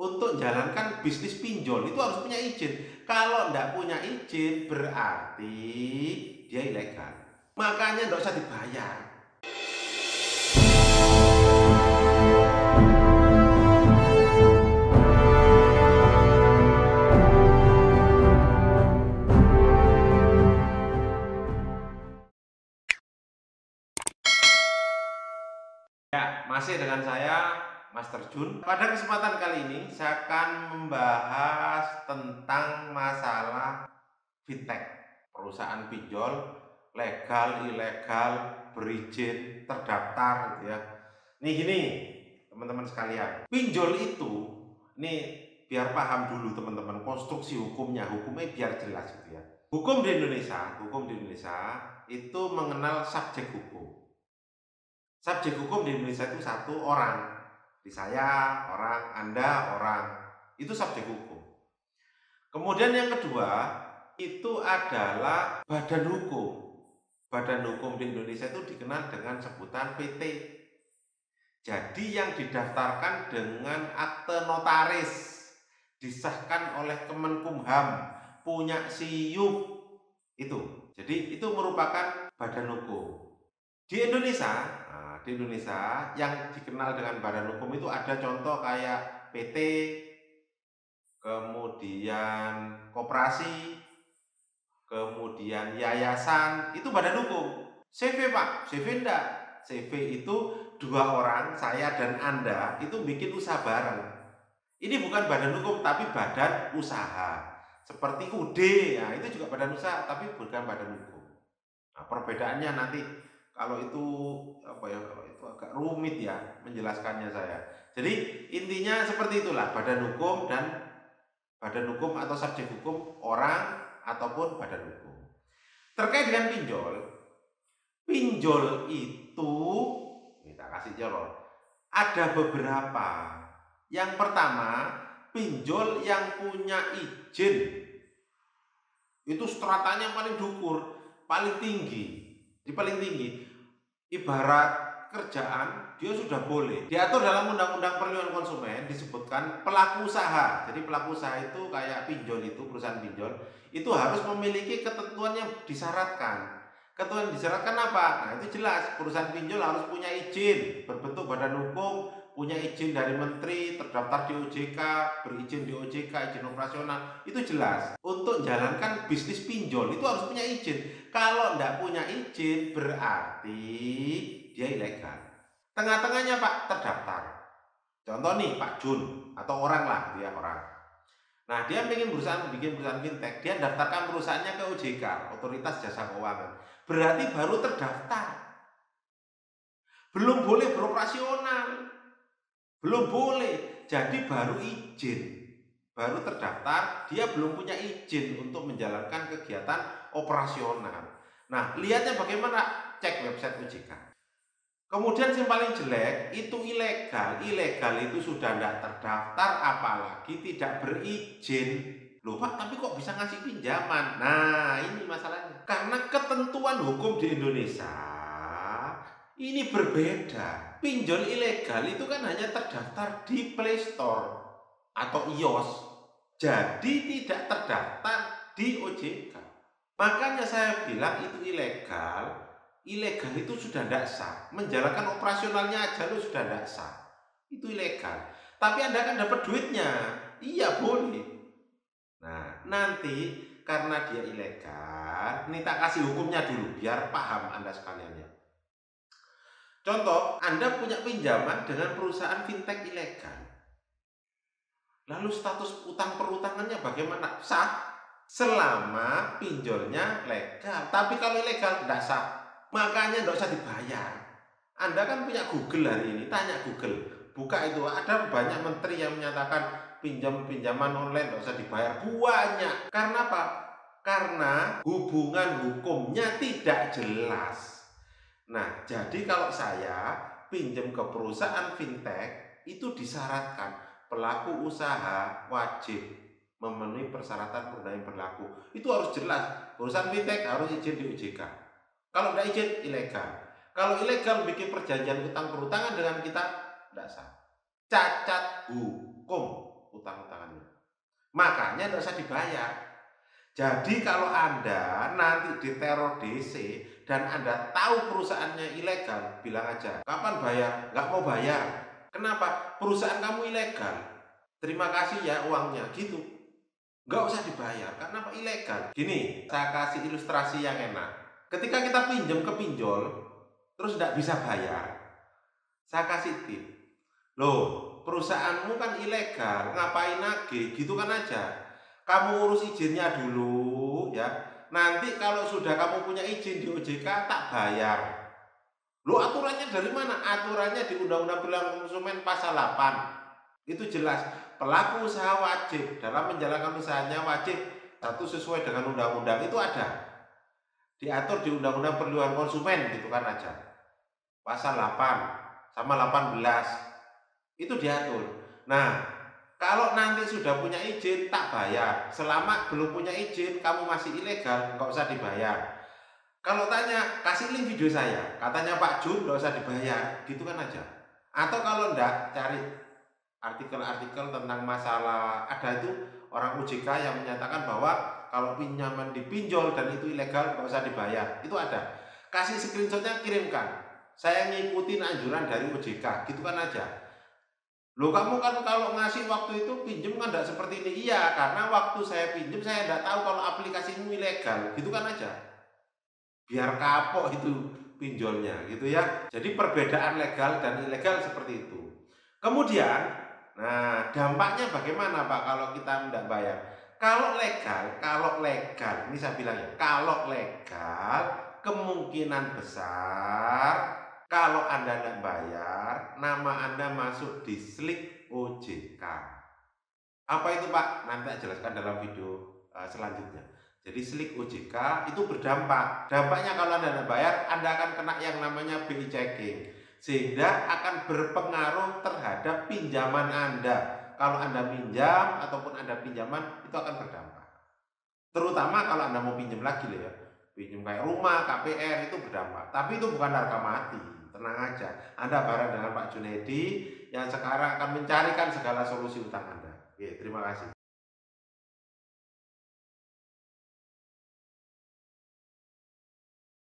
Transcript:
untuk menjalankan bisnis pinjol itu harus punya izin. Kalau nggak punya izin berarti dia ilegal. Makanya nggak usah dibayar. Ya, masih dengan saya Mas Terjun. Pada kesempatan kali ini saya akan membahas tentang masalah fintech, perusahaan pinjol legal, ilegal, berizin, terdaftar gitu ya. Nih gini, teman-teman sekalian. Pinjol itu nih biar paham dulu teman-teman konstruksi hukumnya biar jelas gitu ya. Hukum di Indonesia itu mengenal subjek hukum. Subjek hukum di Indonesia itu satu orang. Di saya orang, Anda orang. Itu subjek hukum. Kemudian yang kedua, itu adalah badan hukum. Badan hukum di Indonesia itu dikenal dengan sebutan PT. Jadi yang didaftarkan dengan akte notaris, disahkan oleh Kemenkumham, punya SIUP, itu. Jadi itu merupakan badan hukum. Di Indonesia yang dikenal dengan badan hukum itu ada contoh kayak PT, kemudian koperasi, kemudian yayasan, itu badan hukum. CV Pak, CV enggak. CV itu dua orang, saya dan Anda, itu bikin usaha bareng. Ini bukan badan hukum, tapi badan usaha. Seperti UD, ya itu juga badan usaha, tapi bukan badan hukum. Nah, perbedaannya nanti kalau itu kalau itu agak rumit ya menjelaskannya saya. Jadi intinya seperti itulah badan hukum atau subjek hukum orang ataupun badan hukum. Terkait dengan pinjol, pinjol itu kita kasih contoh. Ada beberapa. Yang pertama, pinjol yang punya izin itu stratanya paling dukur, paling tinggi. Di paling tinggi, ibarat kerjaan dia sudah boleh diatur dalam Undang-Undang Perlindungan Konsumen, disebutkan pelaku usaha. Jadi pelaku usaha itu kayak pinjol, itu perusahaan pinjol itu harus memiliki ketentuan yang disyaratkan. Ketentuan yang disyaratkan apa? Nah itu jelas, perusahaan pinjol harus punya izin berbentuk badan hukum, punya izin dari menteri, terdaftar di OJK, berizin di OJK, izin operasional, itu jelas. Untuk menjalankan bisnis pinjol itu harus punya izin. Kalau tidak punya izin berarti dia ilegal. Tengah-tengahnya Pak terdaftar. Contoh nih Pak Jun atau orang lah, dia orang. Nah dia bikin perusahaan fintech, dia daftarkan perusahaannya ke OJK, Otoritas Jasa Keuangan. Berarti baru terdaftar, belum boleh beroperasional, belum boleh. Jadi baru izin, baru terdaftar, dia belum punya izin untuk menjalankan kegiatan operasional. Nah, lihatnya bagaimana? Cek website OJK. Kemudian yang paling jelek itu ilegal. Ilegal itu sudah tidak terdaftar, apalagi tidak berizin. Loh Pak, tapi kok bisa ngasih pinjaman? Nah, ini masalahnya. Karena ketentuan hukum di Indonesia ini berbeda. Pinjol ilegal itu kan hanya terdaftar di Play Store atau iOS. Jadi tidak terdaftar di OJK. Makanya saya bilang itu ilegal. Ilegal itu sudah tidak sah. Menjalankan operasionalnya aja lu sudah tidak sah. Itu ilegal. Tapi Anda kan dapat duitnya. Iya boleh. Nah nanti karena dia ilegal, ini tak kasih hukumnya dulu biar paham Anda sekalian ya. Contoh, Anda punya pinjaman dengan perusahaan fintech ilegal. Lalu status utang perutangannya bagaimana? Sah selama pinjolnya legal. Tapi kalau ilegal tidak sah. Makanya tidak usah dibayar. Anda kan punya Google hari ini, tanya Google. Buka itu, ada banyak menteri yang menyatakan pinjaman online tidak usah dibayar. Banyak. Karena apa? Karena hubungan hukumnya tidak jelas. Nah, jadi kalau saya pinjam ke perusahaan fintech, itu disyaratkan pelaku usaha wajib memenuhi persyaratan perundang yang berlaku. Itu harus jelas. Perusahaan fintech harus izin di OJK. Kalau tidak izin, ilegal. Kalau ilegal bikin perjanjian utang perutangan dengan kita, tidak sah. Cacat hukum. Makanya tidak usah dibayar. Jadi kalau Anda nanti diteror DC dan Anda tahu perusahaannya ilegal, bilang aja, kapan bayar? Nggak mau bayar. Kenapa? Perusahaan kamu ilegal. Terima kasih ya uangnya, gitu. Nggak usah dibayar, karena apa? Ilegal. Gini, saya kasih ilustrasi yang enak. Ketika kita pinjam ke pinjol, terus nggak bisa bayar, saya kasih tip. Loh, perusahaanmu kan ilegal, ngapain nagih? Gitu kan aja. Kamu urus izinnya dulu ya. Nanti kalau sudah kamu punya izin di OJK tak bayar. Loh, aturannya dari mana? Aturannya di Undang-Undang Perlindungan Konsumen pasal 8. Itu jelas, pelaku usaha wajib dalam menjalankan usahanya wajib satu sesuai dengan undang-undang itu ada. Diatur di Undang-Undang Perlindungan Konsumen gitu kan aja. Pasal 8 sama 18 itu diatur. Nah, kalau nanti sudah punya izin tak bayar. Selama belum punya izin kamu masih ilegal, nggak usah dibayar. Kalau tanya, kasih link video saya, katanya Pak Jun nggak usah dibayar, gitu kan aja. Atau kalau enggak, cari artikel-artikel tentang masalah, ada itu orang OJK yang menyatakan bahwa kalau pinjaman dipinjol dan itu ilegal nggak usah dibayar, itu ada. Kasih screenshotnya, kirimkan. Saya ngikutin anjuran dari OJK, gitu kan aja. Loh, kamu kan kalau ngasih waktu itu pinjem kan enggak seperti ini. Iya, karena waktu saya pinjem saya enggak tahu kalau aplikasimu ilegal, gitu kan aja. Biar kapok itu pinjolnya, gitu ya. Jadi perbedaan legal dan ilegal seperti itu. Kemudian, nah dampaknya bagaimana Pak kalau kita tidak bayar? Kalau legal, ini saya bilang ya, kalau legal kemungkinan besar kalau Anda tidak bayar, nama Anda masuk di slik OJK. Apa itu Pak? Nanti saya jelaskan dalam video selanjutnya. Jadi slik OJK itu berdampak. Dampaknya kalau Anda tidak bayar, Anda akan kena yang namanya BI checking. Sehingga akan berpengaruh terhadap pinjaman Anda. Kalau Anda pinjam ataupun Anda pinjaman, itu akan berdampak. Terutama kalau Anda mau pinjam lagi loh ya. Pinjam kayak rumah, KPR itu berdampak. Tapi itu bukan harga mati. Tenang aja. Anda bareng dengan Pak Junedi yang sekarang akan mencarikan segala solusi utang Anda. Oke, terima kasih.